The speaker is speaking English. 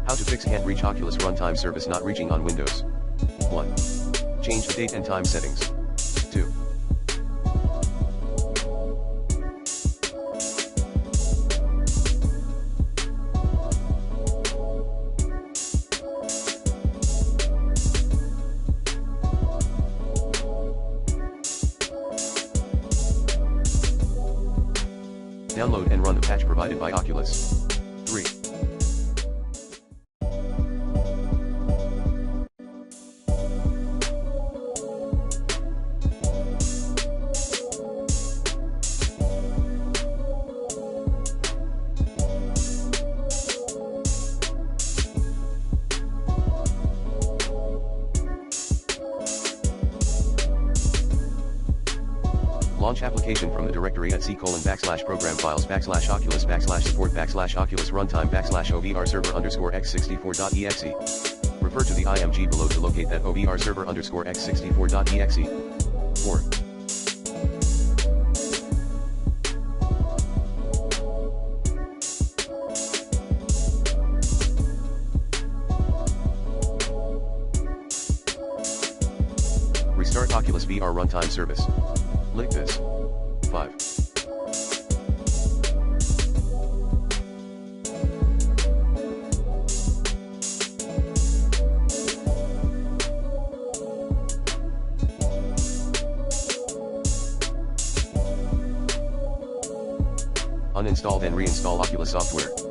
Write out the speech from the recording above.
How to fix can't reach Oculus Runtime service not reaching on Windows. 1. Change the date and time settings. 2. Download and run the patch provided by Oculus. 3. Launch application from the directory at /program files /Oculus /support /Oculus Runtime /OVR server _x64.exe. Refer to the IMG below to locate that OVR server _x64.exe. 4. Restart Oculus VR Runtime service. Like this. 5. Uninstall then reinstall Oculus software.